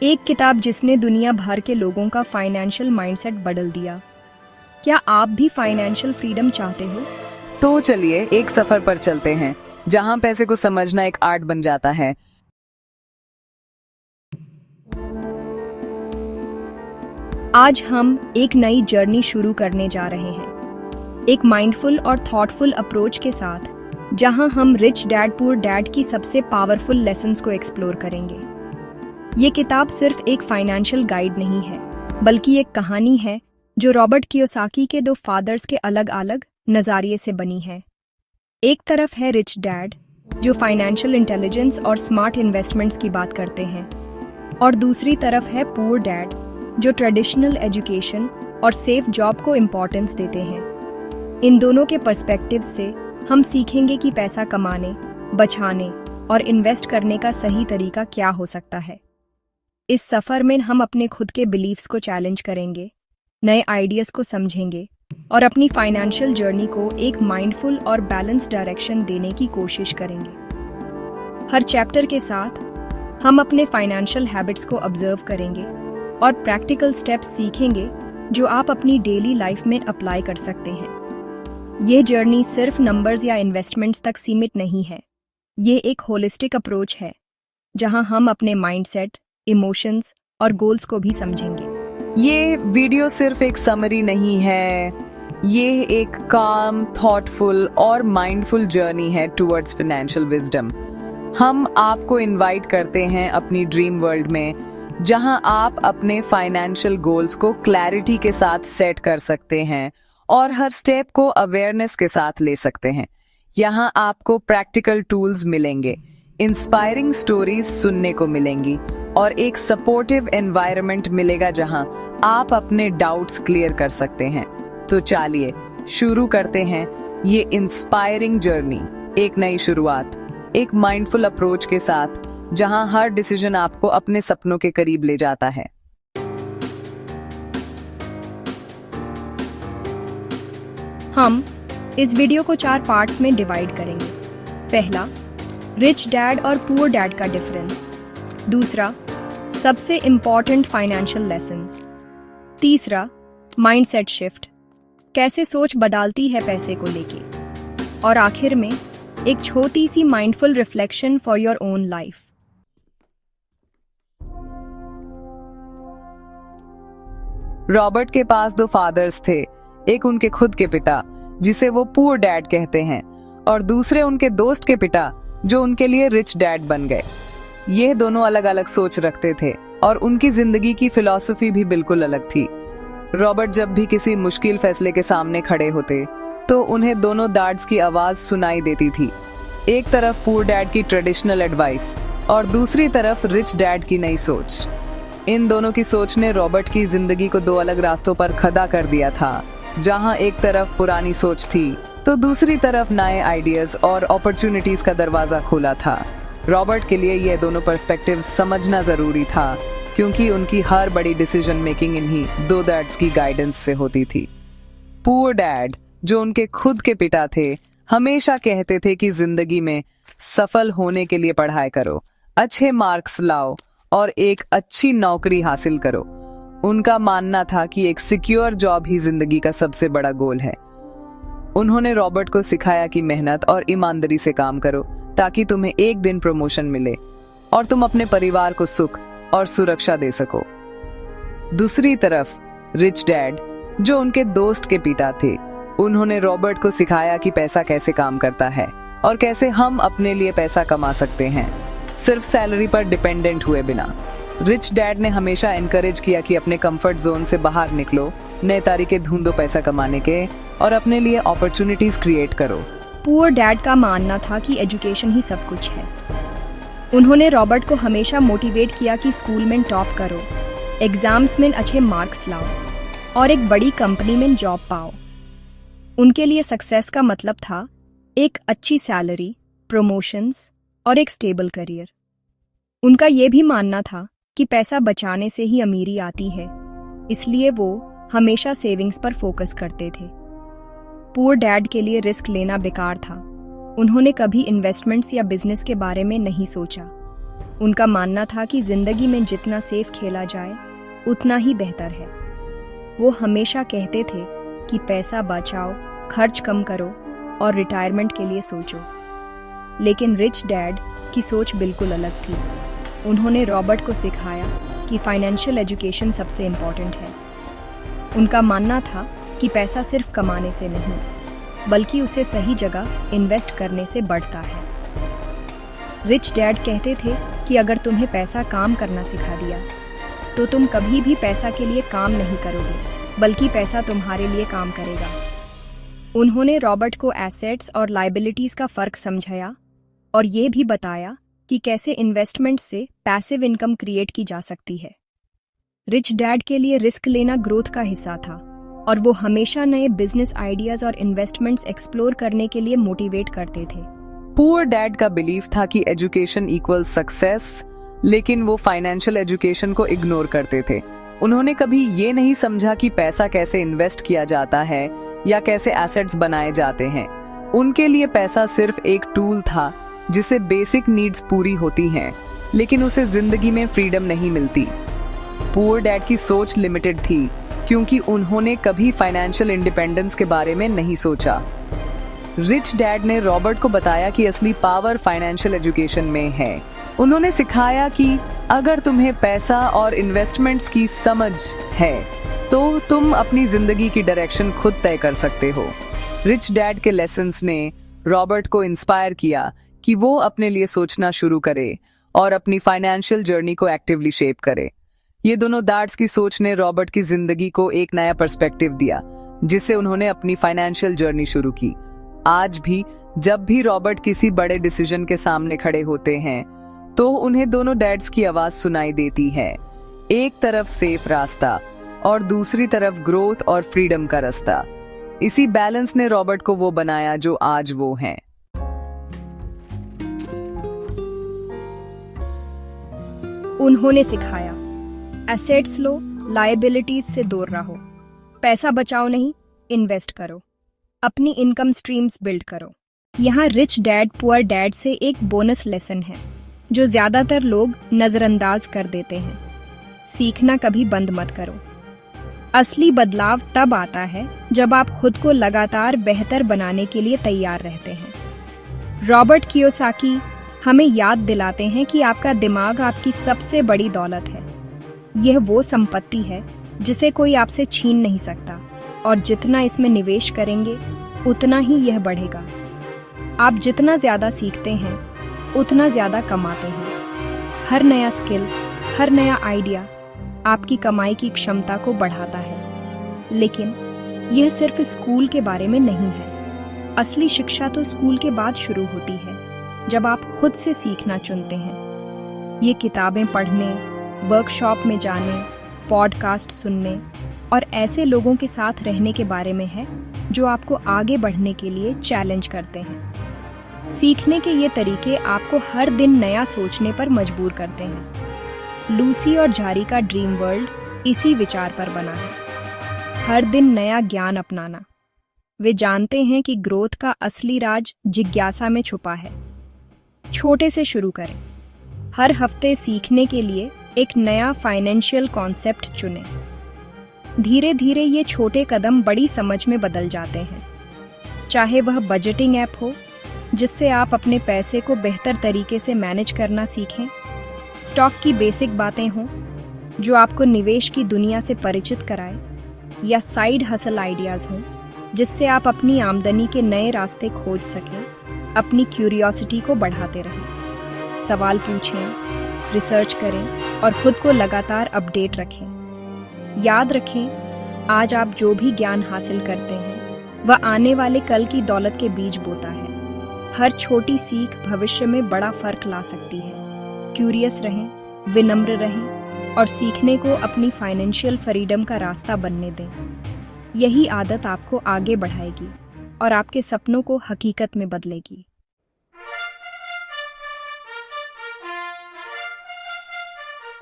एक किताब जिसने दुनिया भर के लोगों का फाइनेंशियल माइंडसेट बदल दिया। क्या आप भी फाइनेंशियल फ्रीडम चाहते हो? तो चलिए एक सफर पर चलते हैं जहां पैसे को समझना एक आर्ट बन जाता है। आज हम एक नई जर्नी शुरू करने जा रहे हैं, एक माइंडफुल और थॉटफुल अप्रोच के साथ, जहां हम रिच डैड पुअर डैड की सबसे पावरफुल लेसन्स को एक्सप्लोर करेंगे। ये किताब सिर्फ एक फाइनेंशियल गाइड नहीं है, बल्कि एक कहानी है जो रॉबर्ट कियोसाकी के दो फादर्स के अलग अलग नज़रिए से बनी है। एक तरफ है रिच डैड, जो फाइनेंशियल इंटेलिजेंस और स्मार्ट इन्वेस्टमेंट्स की बात करते हैं, और दूसरी तरफ है पुअर डैड, जो ट्रेडिशनल एजुकेशन और सेफ जॉब को इम्पोर्टेंस देते हैं। इन दोनों के पर्सपेक्टिव से हम सीखेंगे कि पैसा कमाने, बचाने और इन्वेस्ट करने का सही तरीका क्या हो सकता है। इस सफ़र में हम अपने खुद के बिलीफ्स को चैलेंज करेंगे, नए आइडियाज़ को समझेंगे और अपनी फाइनेंशियल जर्नी को एक माइंडफुल और बैलेंस डायरेक्शन देने की कोशिश करेंगे। हर चैप्टर के साथ हम अपने फाइनेंशियल हैबिट्स को ऑब्जर्व करेंगे और प्रैक्टिकल स्टेप्स सीखेंगे जो आप अपनी डेली लाइफ में अप्लाई कर सकते हैं। ये जर्नी सिर्फ नंबर्स या इन्वेस्टमेंट्स तक सीमित नहीं है। ये एक होलिस्टिक अप्रोच है जहां हम अपने माइंडसेट, इमोशंस और गोल्स को भी समझेंगे। ये वीडियो सिर्फ एक समरी नहीं है, ये एक काम, थॉटफुल और माइंडफुल जर्नी है टुवर्ड्स फाइनेंशियल विजडम। हम आपको इनवाइट करते हैं अपनी ड्रीम वर्ल्ड में, जहां आप अपने फाइनेंशियल गोल्स को क्लैरिटी के साथ सेट कर सकते हैं और हर स्टेप को अवेयरनेस के साथ ले सकते हैं। यहाँ आपको प्रैक्टिकल टूल्स मिलेंगे, इंस्पायरिंग स्टोरीज सुनने को मिलेंगी और एक सपोर्टिव एनवायरनमेंट मिलेगा जहां आप अपने डाउट्स क्लियर कर सकते हैं। तो चलिए शुरू करते हैं ये इंस्पायरिंग जर्नी, एक नई शुरुआत, एक माइंडफुल अप्रोच के साथ, जहां हर डिसीजन आपको अपने सपनों के करीब ले जाता है। हम इस वीडियो को 4 पार्ट्स में डिवाइड करेंगे। पहला, रिच डैड और पुअर डैड का डिफरेंस। दूसरा, सबसे इम्पॉर्टेंट फाइनेंशियल लेसन्स। तीसरा, माइंडसेट शिफ्ट, कैसे सोच बदलती है पैसे को लेके। और आखिर में एक छोटी सी mindful reflection for your own life. Robert के पास 2 फादर्स थे, एक उनके खुद के पिता जिसे वो पुअर डैड कहते हैं, और दूसरे उनके दोस्त के पिता जो उनके लिए रिच डैड बन गए। ये दोनों अलग अलग सोच रखते थे और उनकी जिंदगी की फिलॉसफी भी बिल्कुल अलग थी। रॉबर्ट जब भी किसी मुश्किल फैसले के सामने खड़े होते तो उन्हें दोनों डैड्स की आवाज सुनाई देती थी। एक तरफ पुअर डैड की ट्रेडिशनल एडवाइस और दूसरी तरफ रिच डैड की नई सोच। इन दोनों की सोच ने रॉबर्ट की जिंदगी को 2 अलग रास्तों पर खड़ा कर दिया था, जहां एक तरफ पुरानी सोच थी तो दूसरी तरफ नए आइडियाज और अपॉर्चुनिटीज का दरवाजा खुला था। रॉबर्ट के लिए ये दोनों पर्सपेक्टिव्स समझना जरूरी था, क्योंकि उनकी हर बड़ी डिसीजन मेकिंग इन्हीं 2 डैड्स की गाइडेंस से होती थी। पुअर डैड, जो उनके खुद के पिता थे, हमेशा कहते थे कि जिंदगी में सफल होने के लिए पढ़ाई करो, अच्छे मार्क्स लाओ और एक अच्छी नौकरी हासिल करो। उनका मानना था कि एक सिक्योर जॉब ही जिंदगी का सबसे बड़ा गोल है। उन्होंने रॉबर्ट को सिखाया कि मेहनत और ईमानदारी से काम करो ताकि तुम्हें एक दिन प्रमोशन मिले और तुम अपने परिवार को सुख और सुरक्षा दे सको। दूसरी तरफ रिच डैड, जो उनके दोस्त के पिता थे, उन्होंने रॉबर्ट को सिखाया कि पैसा कैसे काम करता है और कैसे हम अपने लिए पैसा कमा सकते हैं, सिर्फ सैलरी पर डिपेंडेंट हुए बिना। रिच डैड ने हमेशा एनकरेज किया कि अपने कंफर्ट जोन से बाहर निकलो, नए तरीके ढूंढो पैसा कमाने के और अपने लिए अपॉर्चुनिटीज क्रिएट करो। पुअर डैड का मानना था कि एजुकेशन ही सब कुछ है। उन्होंने रॉबर्ट को हमेशा मोटिवेट किया कि स्कूल में टॉप करो, एग्जाम्स में अच्छे मार्क्स लाओ और एक बड़ी कंपनी में जॉब पाओ। उनके लिए सक्सेस का मतलब था एक अच्छी सैलरी, प्रमोशंस और एक स्टेबल करियर। उनका ये भी मानना था कि पैसा बचाने से ही अमीरी आती है, इसलिए वो हमेशा सेविंग्स पर फोकस करते थे। पुअर डैड के लिए रिस्क लेना बेकार था। उन्होंने कभी इन्वेस्टमेंट्स या बिजनेस के बारे में नहीं सोचा। उनका मानना था कि जिंदगी में जितना सेफ खेला जाए उतना ही बेहतर है। वो हमेशा कहते थे कि पैसा बचाओ, खर्च कम करो और रिटायरमेंट के लिए सोचो। लेकिन रिच डैड की सोच बिल्कुल अलग थी। उन्होंने रॉबर्ट को सिखाया कि फाइनेंशियल एजुकेशन सबसे इम्पॉर्टेंट है। उनका मानना था कि पैसा सिर्फ कमाने से नहीं, बल्कि उसे सही जगह इन्वेस्ट करने से बढ़ता है। रिच डैड कहते थे कि अगर तुम्हें पैसा काम करना सिखा दिया तो तुम कभी भी पैसा के लिए काम नहीं करोगे, बल्कि पैसा तुम्हारे लिए काम करेगा। उन्होंने रॉबर्ट को एसेट्स और लायबिलिटीज का फर्क समझाया और ये भी बताया कि कैसे इन्वेस्टमेंट से पैसिव इनकम क्रिएट की जा सकती है। रिच डैड के लिए रिस्क लेना ग्रोथ का हिस्सा था और वो हमेशा नए बिजनेस आइडियाज और इन्वेस्टमेंट्स एक्सप्लोर करने के लिए मोटिवेट करते थे। पुअर डैड का बिलीफ था कि एजुकेशन इक्वल्स सक्सेस, लेकिन वो फाइनेंशियल एजुकेशन को इग्नोर करते थे। उन्होंने कभी ये नहीं समझा कि पैसा कैसे इन्वेस्ट किया जाता है या कैसे एसेट्स बनाए जाते हैं। उनके लिए पैसा सिर्फ एक टूल था जिससे बेसिक नीड्स पूरी होती हैं, लेकिन उसे जिंदगी में फ्रीडम नहीं मिलती। पुअर डैड की सोच लिमिटेड थी क्योंकि उन्होंने कभी फाइनेंशियल इंडिपेंडेंस के बारे में नहीं सोचा। रिच डैड ने रॉबर्ट को बताया कि असली पावर फाइनेंशियल एजुकेशन में है। उन्होंने सिखाया कि अगर तुम्हें पैसा और इन्वेस्टमेंट्स की समझ है तो तुम अपनी जिंदगी की डायरेक्शन खुद तय कर सकते हो। रिच डैड के लेसन्स ने रॉबर्ट को इंस्पायर किया कि वो अपने लिए सोचना शुरू करे और अपनी फाइनेंशियल जर्नी को एक्टिवली शेप करे। ये दोनों डैड्स की सोच ने रॉबर्ट की जिंदगी को एक नया पर्सपेक्टिव दिया, जिससे उन्होंने अपनी फाइनेंशियल जर्नी शुरू की। आज भी जब भी रॉबर्ट किसी बड़े डिसीजन के सामने खड़े होते हैं तो उन्हें दोनों डैड्स की आवाज सुनाई देती है। एक तरफ सेफ रास्ता और दूसरी तरफ ग्रोथ और फ्रीडम का रास्ता। इसी बैलेंस ने रॉबर्ट को वो बनाया जो आज वो हैं। उन्होंने सिखाया, एसेट्स लो, लायबिलिटीज से दूर रहो, पैसा बचाओ नहीं, इन्वेस्ट करो, अपनी इनकम स्ट्रीम्स बिल्ड करो। यहाँ रिच डैड पुअर डैड से एक बोनस लेसन है जो ज्यादातर लोग नजरअंदाज कर देते हैं। सीखना कभी बंद मत करो। असली बदलाव तब आता है जब आप खुद को लगातार बेहतर बनाने के लिए तैयार रहते हैं। रॉबर्ट कियोसाकी हमें याद दिलाते हैं कि आपका दिमाग आपकी सबसे बड़ी दौलत है। यह वो संपत्ति है जिसे कोई आपसे छीन नहीं सकता और जितना इसमें निवेश करेंगे उतना ही यह बढ़ेगा। आप जितना ज्यादा सीखते हैं उतना ज्यादा कमाते हैं। हर नया स्किल, हर नया आइडिया आपकी कमाई की क्षमता को बढ़ाता है। लेकिन यह सिर्फ स्कूल के बारे में नहीं है। असली शिक्षा तो स्कूल के बाद शुरू होती है, जब आप खुद से सीखना चुनते हैं। ये किताबें पढ़ने, वर्कशॉप में जाने, पॉडकास्ट सुनने और ऐसे लोगों के साथ रहने के बारे में है जो आपको आगे बढ़ने के लिए चैलेंज करते हैं। सीखने के ये तरीके आपको हर दिन नया सोचने पर मजबूर करते हैं। लूसी और जारी का ड्रीम वर्ल्ड इसी विचार पर बना है, हर दिन नया ज्ञान अपनाना। वे जानते हैं कि ग्रोथ का असली राज जिज्ञासा में छुपा है। छोटे से शुरू करें। हर हफ्ते सीखने के लिए एक नया फाइनेंशियल कॉन्सेप्ट चुनें। धीरे धीरे ये छोटे कदम बड़ी समझ में बदल जाते हैं। चाहे वह बजटिंग ऐप हो जिससे आप अपने पैसे को बेहतर तरीके से मैनेज करना सीखें, स्टॉक की बेसिक बातें हों जो आपको निवेश की दुनिया से परिचित कराए, या साइड हसल आइडियाज़ हों जिससे आप अपनी आमदनी के नए रास्ते खोज सकें। अपनी क्यूरियोसिटी को बढ़ाते रहें, सवाल पूछें, रिसर्च करें और खुद को लगातार अपडेट रखें। याद रखें, आज आप जो भी ज्ञान हासिल करते हैं वह आने वाले कल की दौलत के बीज बोता है। हर छोटी सीख भविष्य में बड़ा फर्क ला सकती है। क्यूरियस रहें, विनम्र रहें और सीखने को अपनी फाइनेंशियल फ्रीडम का रास्ता बनने दें। यही आदत आपको आगे बढ़ाएगी और आपके सपनों को हकीकत में बदलेगी।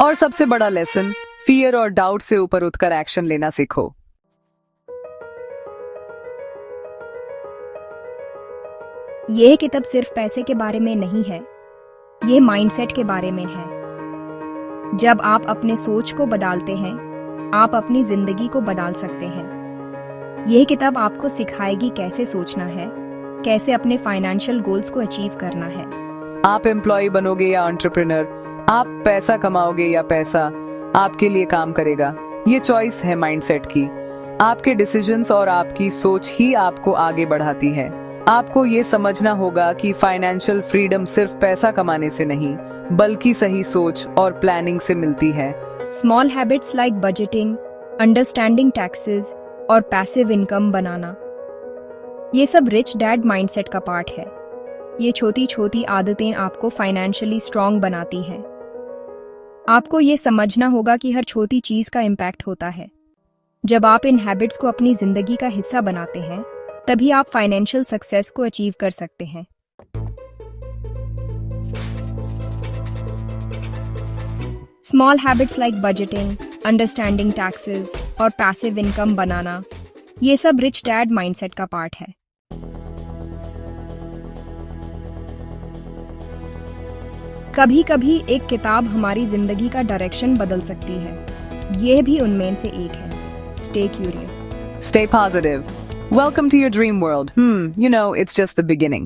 और सबसे बड़ा लेसन, फियर और डाउट से ऊपर उठकर एक्शन लेना सीखो। यह किताब सिर्फ पैसे के बारे में नहीं है, यह माइंडसेट के बारे में है। जब आप अपने सोच को बदलते हैं, आप अपनी जिंदगी को बदल सकते हैं। यह किताब आपको सिखाएगी कैसे सोचना है, कैसे अपने फाइनेंशियल गोल्स को अचीव करना है। आप एम्प्लॉय बनोगे या एंटरप्रेन्योर, आप पैसा कमाओगे या पैसा आपके लिए काम करेगा, ये चॉइस है माइंडसेट की। आपके डिसीजंस और आपकी सोच ही आपको आगे बढ़ाती है। आपको ये समझना होगा कि फाइनेंशियल फ्रीडम सिर्फ पैसा कमाने से नहीं, बल्कि सही सोच और प्लानिंग से मिलती है। Small habits like budgeting, understanding taxes और पैसिव इनकम बनाना, ये सब रिच डैड माइंडसेट का पार्ट है। ये छोटी छोटी आदतें आपको फाइनेंशियली स्ट्रांग बनाती हैं। आपको ये समझना होगा कि हर छोटी चीज का इम्पैक्ट होता है। जब आप इन हैबिट्स को अपनी जिंदगी का हिस्सा बनाते हैं, तभी आप फाइनेंशियल सक्सेस को अचीव कर सकते हैं। Small habits like budgeting, understanding taxes और पैसिव इनकम बनाना, ये सब रिच डैड माइंडसेट का पार्ट है। कभी कभी एक किताब हमारी जिंदगी का डायरेक्शन बदल सकती है। यह भी उनमें से एक है। Stay curious. Stay positive. Welcome to your dream world. It's just the beginning.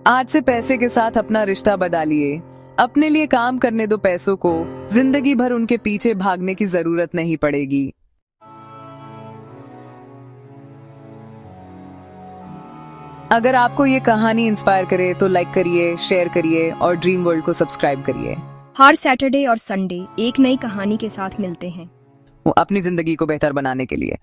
आज से पैसे के साथ अपना रिश्ता बदलिए। अपने लिए काम करने दो पैसों को, जिंदगी भर उनके पीछे भागने की जरूरत नहीं पड़ेगी। अगर आपको ये कहानी इंस्पायर करे तो लाइक करिए, शेयर करिए और ड्रीम वर्ल्ड को सब्सक्राइब करिए। हर सैटरडे और संडे एक नई कहानी के साथ मिलते हैं, वो अपनी जिंदगी को बेहतर बनाने के लिए।